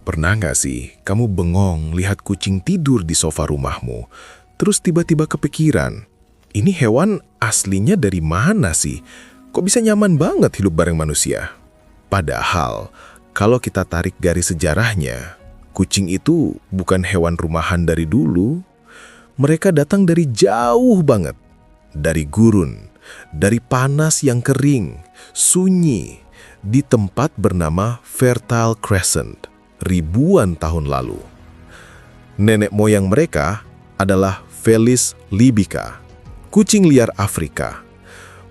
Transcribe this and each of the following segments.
Pernah nggak sih kamu bengong lihat kucing tidur di sofa rumahmu, terus tiba-tiba kepikiran, ini hewan aslinya dari mana sih? Kok bisa nyaman banget hidup bareng manusia? Padahal, kalau kita tarik garis sejarahnya, kucing itu bukan hewan rumahan dari dulu. Mereka datang dari jauh banget, dari gurun, dari panas yang kering, sunyi, di tempat bernama Fertile Crescent, ribuan tahun lalu. Nenek moyang mereka adalah Felis libica, kucing liar Afrika.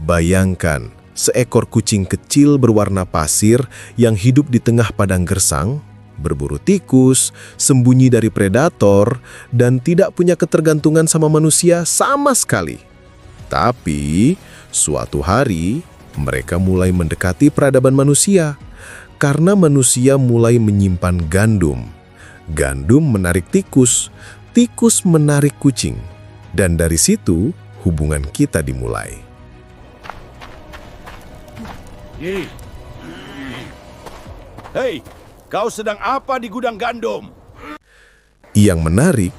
Bayangkan, seekor kucing kecil berwarna pasir yang hidup di tengah padang gersang, berburu tikus, sembunyi dari predator, dan tidak punya ketergantungan sama manusia sama sekali. Tapi, suatu hari, mereka mulai mendekati peradaban manusia, karena manusia mulai menyimpan gandum. Gandum menarik tikus, tikus menarik kucing. Dan dari situ, hubungan kita dimulai. Hei, kau sedang apa di gudang gandum? Yang menarik,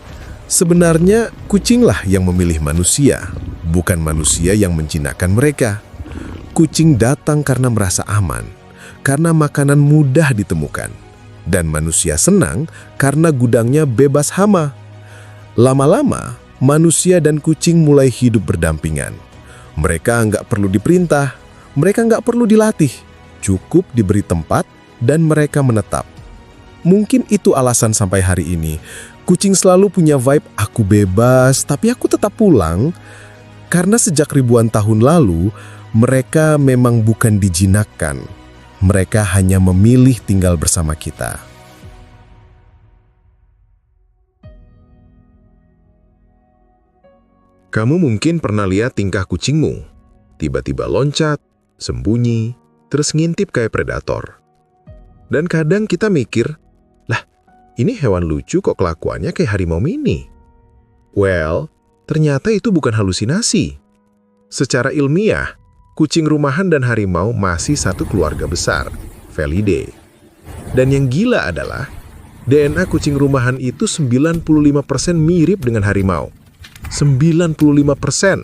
sebenarnya kucinglah yang memilih manusia, bukan manusia yang menjinakkan mereka. Kucing datang karena merasa aman, karena makanan mudah ditemukan, dan manusia senang karena gudangnya bebas hama. Lama-lama, manusia dan kucing mulai hidup berdampingan. Mereka nggak perlu diperintah, mereka nggak perlu dilatih, cukup diberi tempat dan mereka menetap. Mungkin itu alasan sampai hari ini, kucing selalu punya vibe aku bebas, tapi aku tetap pulang. Karena sejak ribuan tahun lalu, mereka memang bukan dijinakkan. Mereka hanya memilih tinggal bersama kita. Kamu mungkin pernah lihat tingkah kucingmu. Tiba-tiba loncat, sembunyi, terus ngintip kayak predator. Dan kadang kita mikir, lah, ini hewan lucu kok kelakuannya kayak harimau mini. Well, ternyata itu bukan halusinasi. Secara ilmiah, kucing rumahan dan harimau masih satu keluarga besar, Felidae. Dan yang gila adalah, DNA kucing rumahan itu 95% mirip dengan harimau. 95%.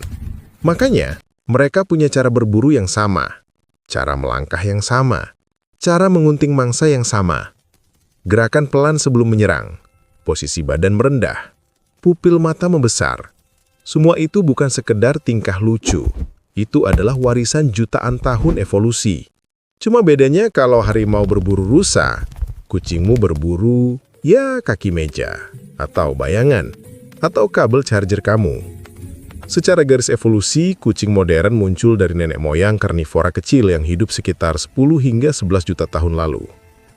Makanya, mereka punya cara berburu yang sama, cara melangkah yang sama, cara mengunting mangsa yang sama. Gerakan pelan sebelum menyerang, posisi badan merendah, pupil mata membesar. Semua itu bukan sekedar tingkah lucu. Itu adalah warisan jutaan tahun evolusi. Cuma bedanya kalau harimau berburu rusa, kucingmu berburu, ya kaki meja, atau bayangan, atau kabel charger kamu. Secara garis evolusi, kucing modern muncul dari nenek moyang karnivora kecil yang hidup sekitar 10 hingga 11 juta tahun lalu.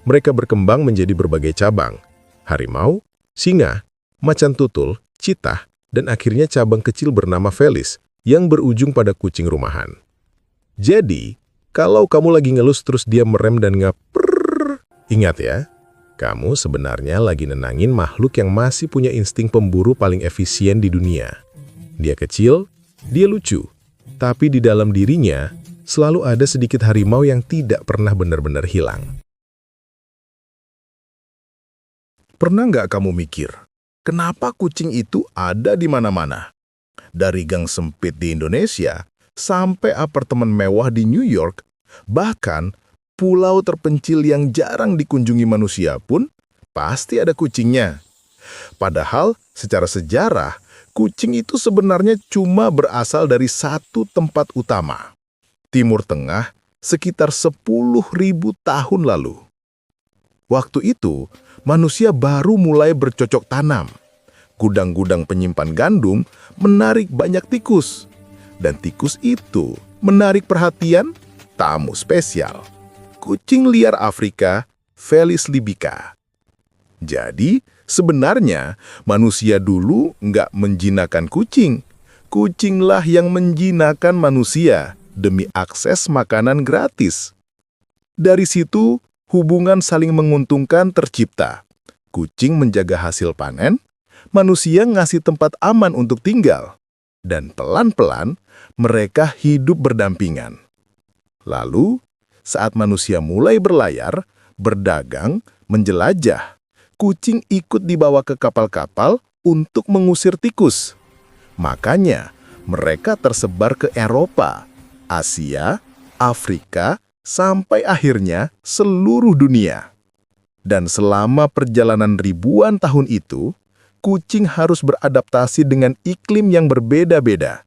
Mereka berkembang menjadi berbagai cabang, harimau, singa, macan tutul, citah, dan akhirnya cabang kecil bernama Felis, yang berujung pada kucing rumahan. Jadi, kalau kamu lagi ngelus terus dia merem dan ngaprrrr, ingat ya, kamu sebenarnya lagi nenangin makhluk yang masih punya insting pemburu paling efisien di dunia. Dia kecil, dia lucu, tapi di dalam dirinya selalu ada sedikit harimau yang tidak pernah benar-benar hilang. Pernah nggak kamu mikir, kenapa kucing itu ada di mana-mana? Dari gang sempit di Indonesia, sampai apartemen mewah di New York, bahkan pulau terpencil yang jarang dikunjungi manusia pun, pasti ada kucingnya. Padahal, secara sejarah, kucing itu sebenarnya cuma berasal dari satu tempat utama, Timur Tengah, sekitar 10.000 tahun lalu. Waktu itu, manusia baru mulai bercocok tanam. Gudang-gudang penyimpan gandum menarik banyak tikus. Dan tikus itu menarik perhatian tamu spesial, kucing liar Afrika, Felis libica. Jadi, sebenarnya manusia dulu nggak menjinakkan kucing. Kucinglah yang menjinakkan manusia demi akses makanan gratis. Dari situ, hubungan saling menguntungkan tercipta. Kucing menjaga hasil panen, manusia ngasih tempat aman untuk tinggal. Dan pelan-pelan, mereka hidup berdampingan. Lalu, saat manusia mulai berlayar, berdagang, menjelajah, kucing ikut dibawa ke kapal-kapal untuk mengusir tikus. Makanya, mereka tersebar ke Eropa, Asia, Afrika, sampai akhirnya seluruh dunia. Dan selama perjalanan ribuan tahun itu, kucing harus beradaptasi dengan iklim yang berbeda-beda.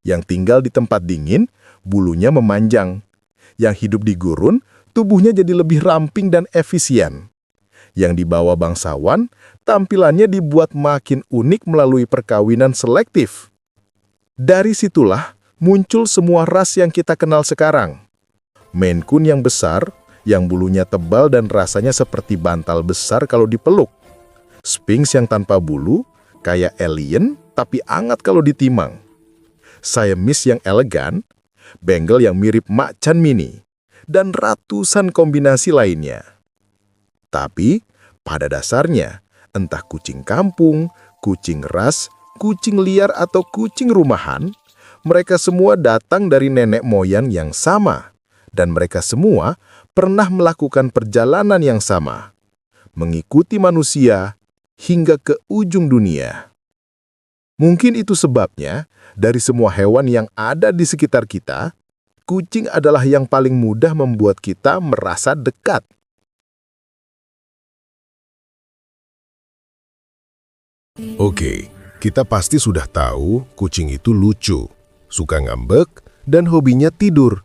Yang tinggal di tempat dingin, bulunya memanjang. Yang hidup di gurun, tubuhnya jadi lebih ramping dan efisien. Yang dibawa bangsawan, tampilannya dibuat makin unik melalui perkawinan selektif. Dari situlah muncul semua ras yang kita kenal sekarang. Maine Coon yang besar, yang bulunya tebal dan rasanya seperti bantal besar kalau dipeluk. Sphinx yang tanpa bulu, kayak alien tapi hangat kalau ditimang. Siamese yang elegan, Bengal yang mirip macan mini, dan ratusan kombinasi lainnya. Tapi, pada dasarnya, entah kucing kampung, kucing ras, kucing liar atau kucing rumahan, mereka semua datang dari nenek moyang yang sama. Dan mereka semua pernah melakukan perjalanan yang sama, mengikuti manusia hingga ke ujung dunia. Mungkin itu sebabnya, dari semua hewan yang ada di sekitar kita, kucing adalah yang paling mudah membuat kita merasa dekat. Oke, kita pasti sudah tahu kucing itu lucu, suka ngambek, dan hobinya tidur.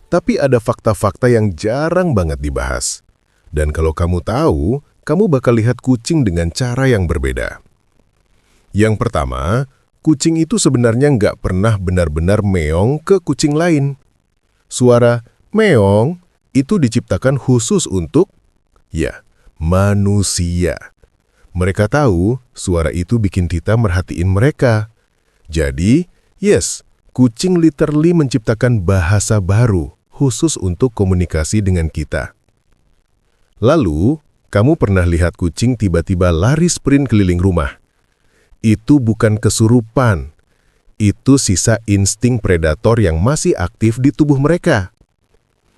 Tapi ada fakta-fakta yang jarang banget dibahas. Dan kalau kamu tahu, kamu bakal lihat kucing dengan cara yang berbeda. Yang pertama, kucing itu sebenarnya nggak pernah benar-benar meong ke kucing lain. Suara meong itu diciptakan khusus untuk, ya, manusia. Mereka tahu suara itu bikin kita merhatiin mereka. Jadi, yes, kucing literally menciptakan bahasa baru khusus untuk komunikasi dengan kita. Lalu, kamu pernah lihat kucing tiba-tiba lari sprint keliling rumah? Itu bukan kesurupan. Itu sisa insting predator yang masih aktif di tubuh mereka.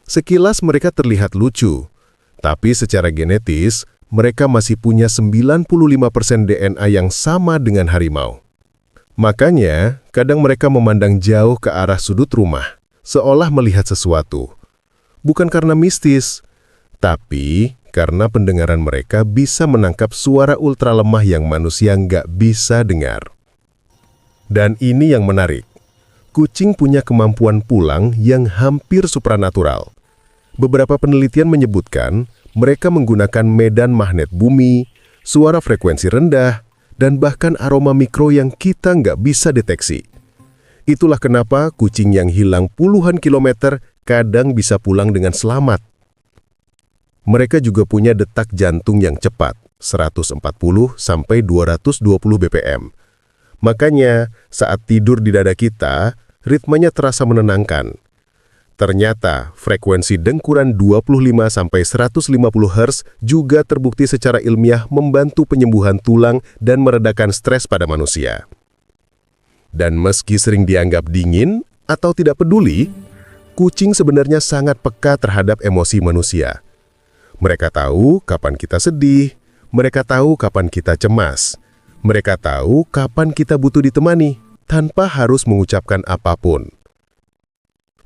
Sekilas mereka terlihat lucu, tapi secara genetis, mereka masih punya 95% DNA yang sama dengan harimau. Makanya, kadang mereka memandang jauh ke arah sudut rumah, seolah melihat sesuatu. Bukan karena mistis, tapi karena pendengaran mereka bisa menangkap suara ultra lemah yang manusia nggak bisa dengar. Dan ini yang menarik. Kucing punya kemampuan pulang yang hampir supranatural. Beberapa penelitian menyebutkan mereka menggunakan medan magnet bumi, suara frekuensi rendah, dan bahkan aroma mikro yang kita nggak bisa deteksi. Itulah kenapa kucing yang hilang puluhan kilometer kadang bisa pulang dengan selamat. Mereka juga punya detak jantung yang cepat, 140 sampai 220 BPM. Makanya, saat tidur di dada kita, ritmenya terasa menenangkan. Ternyata, frekuensi dengkuran 25-150 Hz juga terbukti secara ilmiah membantu penyembuhan tulang dan meredakan stres pada manusia. Dan meski sering dianggap dingin atau tidak peduli, kucing sebenarnya sangat peka terhadap emosi manusia. Mereka tahu kapan kita sedih, mereka tahu kapan kita cemas, mereka tahu kapan kita butuh ditemani, tanpa harus mengucapkan apapun.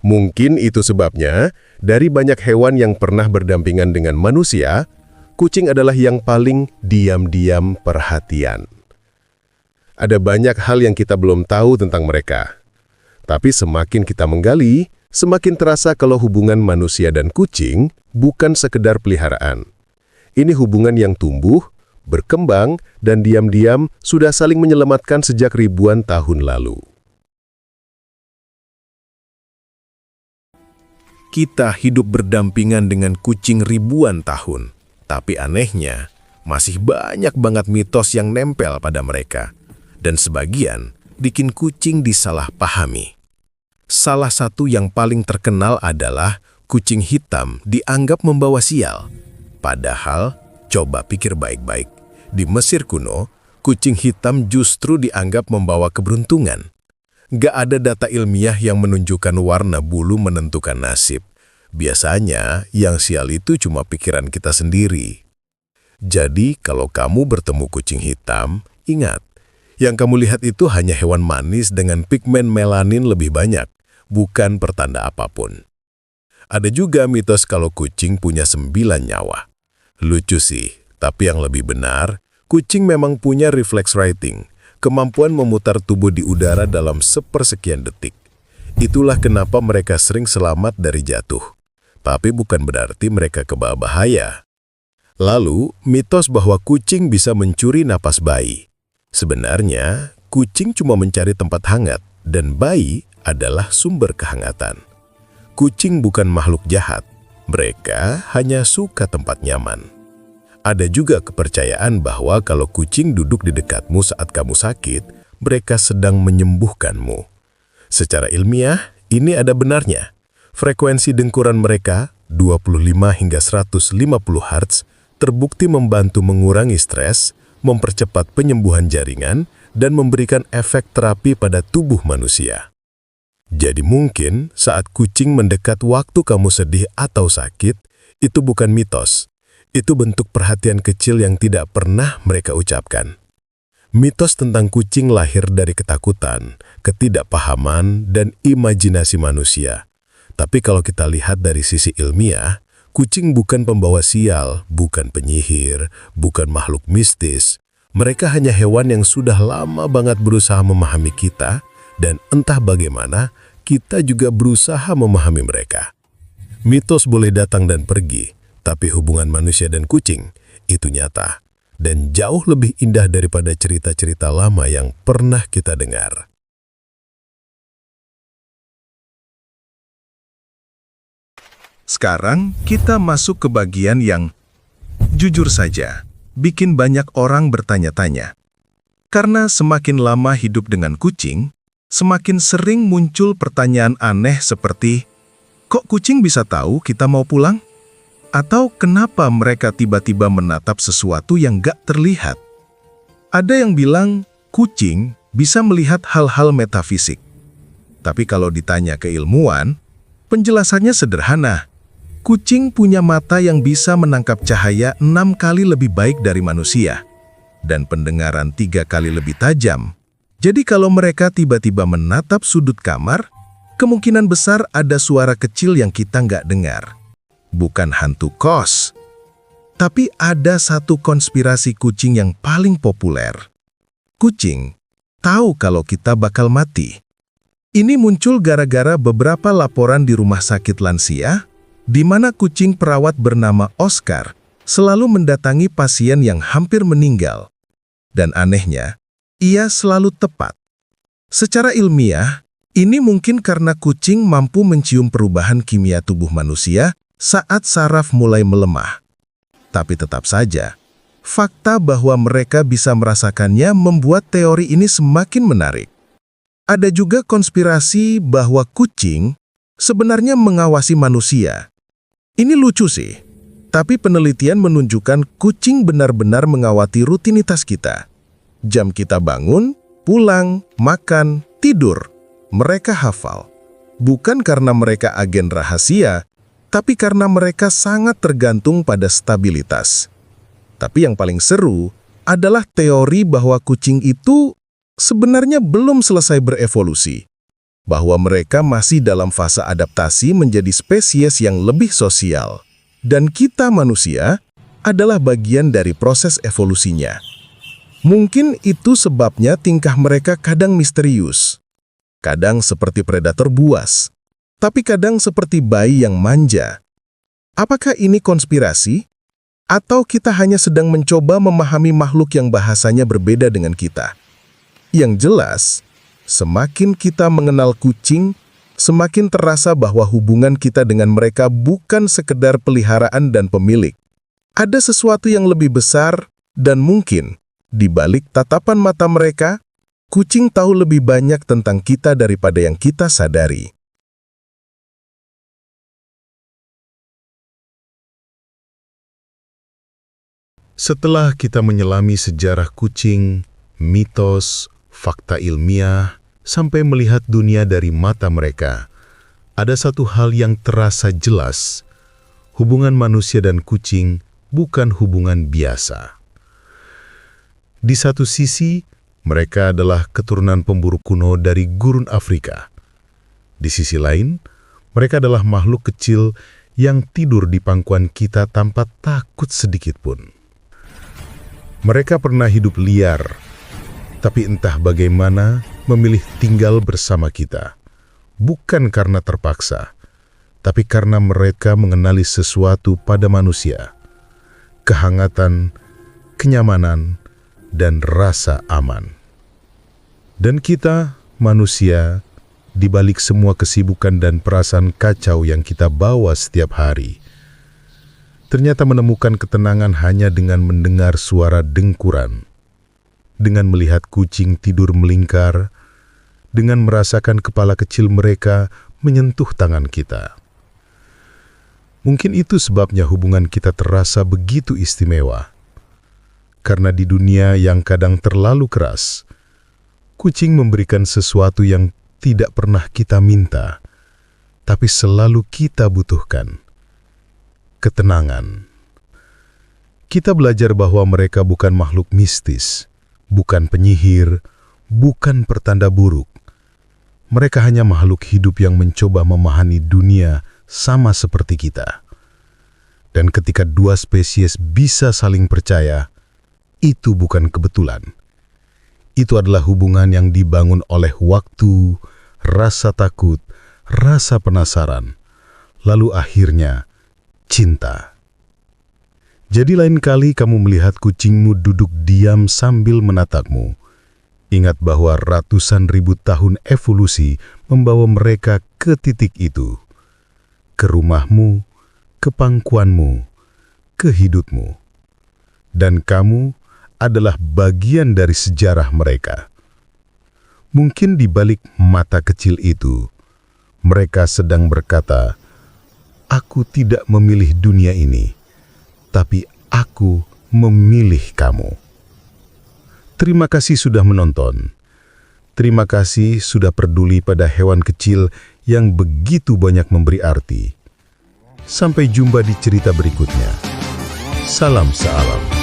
Mungkin itu sebabnya, dari banyak hewan yang pernah berdampingan dengan manusia, kucing adalah yang paling diam-diam perhatian. Ada banyak hal yang kita belum tahu tentang mereka. Tapi semakin kita menggali, semakin terasa kalau hubungan manusia dan kucing bukan sekedar peliharaan. Ini hubungan yang tumbuh, berkembang, dan diam-diam sudah saling menyelamatkan sejak ribuan tahun lalu. Kita hidup berdampingan dengan kucing ribuan tahun, tapi anehnya, masih banyak banget mitos yang nempel pada mereka, dan sebagian bikin kucing disalahpahami. Salah satu yang paling terkenal adalah kucing hitam dianggap membawa sial. Padahal, coba pikir baik-baik, di Mesir kuno, kucing hitam justru dianggap membawa keberuntungan. Gak ada data ilmiah yang menunjukkan warna bulu menentukan nasib. Biasanya, yang sial itu cuma pikiran kita sendiri. Jadi, kalau kamu bertemu kucing hitam, ingat, yang kamu lihat itu hanya hewan manis dengan pigmen melanin lebih banyak, bukan pertanda apapun. Ada juga mitos kalau kucing punya 9 nyawa. Lucu sih, tapi yang lebih benar, kucing memang punya reflex writing, kemampuan memutar tubuh di udara dalam sepersekian detik. Itulah kenapa mereka sering selamat dari jatuh. Tapi bukan berarti mereka kebawa bahaya. Lalu, mitos bahwa kucing bisa mencuri napas bayi. Sebenarnya, kucing cuma mencari tempat hangat, dan bayi adalah sumber kehangatan. Kucing bukan makhluk jahat, mereka hanya suka tempat nyaman. Ada juga kepercayaan bahwa kalau kucing duduk di dekatmu saat kamu sakit, mereka sedang menyembuhkanmu. Secara ilmiah, ini ada benarnya. Frekuensi dengkuran mereka, 25 hingga 150 Hz, terbukti membantu mengurangi stres, mempercepat penyembuhan jaringan, dan memberikan efek terapi pada tubuh manusia. Jadi mungkin saat kucing mendekat waktu kamu sedih atau sakit, itu bukan mitos. Itu bentuk perhatian kecil yang tidak pernah mereka ucapkan. Mitos tentang kucing lahir dari ketakutan, ketidakpahaman, dan imajinasi manusia. Tapi kalau kita lihat dari sisi ilmiah, kucing bukan pembawa sial, bukan penyihir, bukan makhluk mistis. Mereka hanya hewan yang sudah lama banget berusaha memahami kita, dan entah bagaimana, kita juga berusaha memahami mereka. Mitos boleh datang dan pergi, tapi hubungan manusia dan kucing itu nyata, dan jauh lebih indah daripada cerita-cerita lama yang pernah kita dengar. Sekarang kita masuk ke bagian yang, jujur saja, bikin banyak orang bertanya-tanya. Karena semakin lama hidup dengan kucing, semakin sering muncul pertanyaan aneh seperti, kok kucing bisa tahu kita mau pulang? Atau kenapa mereka tiba-tiba menatap sesuatu yang gak terlihat? Ada yang bilang, kucing bisa melihat hal-hal metafisik. Tapi kalau ditanya ke ilmuwan, penjelasannya sederhana. Kucing punya mata yang bisa menangkap cahaya 6 kali lebih baik dari manusia, dan pendengaran 3 kali lebih tajam. Jadi kalau mereka tiba-tiba menatap sudut kamar, kemungkinan besar ada suara kecil yang kita nggak dengar. Bukan hantu kos. Tapi ada satu konspirasi kucing yang paling populer. Kucing tahu kalau kita bakal mati. Ini muncul gara-gara beberapa laporan di rumah sakit lansia, di mana kucing perawat bernama Oscar selalu mendatangi pasien yang hampir meninggal. Dan anehnya, ia selalu tepat. Secara ilmiah, ini mungkin karena kucing mampu mencium perubahan kimia tubuh manusia saat saraf mulai melemah. Tapi tetap saja, fakta bahwa mereka bisa merasakannya membuat teori ini semakin menarik. Ada juga konspirasi bahwa kucing sebenarnya mengawasi manusia. Ini lucu sih, tapi penelitian menunjukkan kucing benar-benar mengawasi rutinitas kita. Jam kita bangun, pulang, makan, tidur, mereka hafal. Bukan karena mereka agen rahasia, tapi karena mereka sangat tergantung pada stabilitas. Tapi yang paling seru adalah teori bahwa kucing itu sebenarnya belum selesai berevolusi. Bahwa mereka masih dalam fase adaptasi menjadi spesies yang lebih sosial. Dan kita manusia adalah bagian dari proses evolusinya. Mungkin itu sebabnya tingkah mereka kadang misterius. Kadang seperti predator buas. Tapi kadang seperti bayi yang manja. Apakah ini konspirasi? Atau kita hanya sedang mencoba memahami makhluk yang bahasanya berbeda dengan kita? Yang jelas, semakin kita mengenal kucing, semakin terasa bahwa hubungan kita dengan mereka bukan sekedar peliharaan dan pemilik. Ada sesuatu yang lebih besar, dan mungkin di balik tatapan mata mereka, kucing tahu lebih banyak tentang kita daripada yang kita sadari. Setelah kita menyelami sejarah kucing, mitos, fakta ilmiah, sampai melihat dunia dari mata mereka, ada satu hal yang terasa jelas. Hubungan manusia dan kucing bukan hubungan biasa. Di satu sisi, mereka adalah keturunan pemburu kuno dari gurun Afrika. Di sisi lain, mereka adalah makhluk kecil yang tidur di pangkuan kita tanpa takut sedikit pun. Mereka pernah hidup liar, tapi entah bagaimana memilih tinggal bersama kita. Bukan karena terpaksa, tapi karena mereka mengenali sesuatu pada manusia. Kehangatan, kenyamanan, dan rasa aman. Dan kita, manusia, di balik semua kesibukan dan perasaan kacau yang kita bawa setiap hari, ternyata menemukan ketenangan hanya dengan mendengar suara dengkuran, dengan melihat kucing tidur melingkar, dengan merasakan kepala kecil mereka menyentuh tangan kita. Mungkin itu sebabnya hubungan kita terasa begitu istimewa. Karena di dunia yang kadang terlalu keras, kucing memberikan sesuatu yang tidak pernah kita minta, tapi selalu kita butuhkan. Ketenangan. Kita belajar bahwa mereka bukan makhluk mistis, bukan penyihir, bukan pertanda buruk. Mereka hanya makhluk hidup yang mencoba memahami dunia sama seperti kita. Dan ketika dua spesies bisa saling percaya, itu bukan kebetulan. Itu adalah hubungan yang dibangun oleh waktu, rasa takut, rasa penasaran, lalu akhirnya cinta. Jadi lain kali kamu melihat kucingmu duduk diam sambil menatapmu, ingat bahwa ratusan ribu tahun evolusi membawa mereka ke titik itu, ke rumahmu, ke pangkuanmu, ke hidupmu. Dan kamu adalah bagian dari sejarah mereka. Mungkin di balik mata kecil itu, mereka sedang berkata, "Aku tidak memilih dunia ini, tapi aku memilih kamu." Terima kasih sudah menonton. Terima kasih sudah peduli pada hewan kecil yang begitu banyak memberi arti. Sampai jumpa di cerita berikutnya. Salam sealam.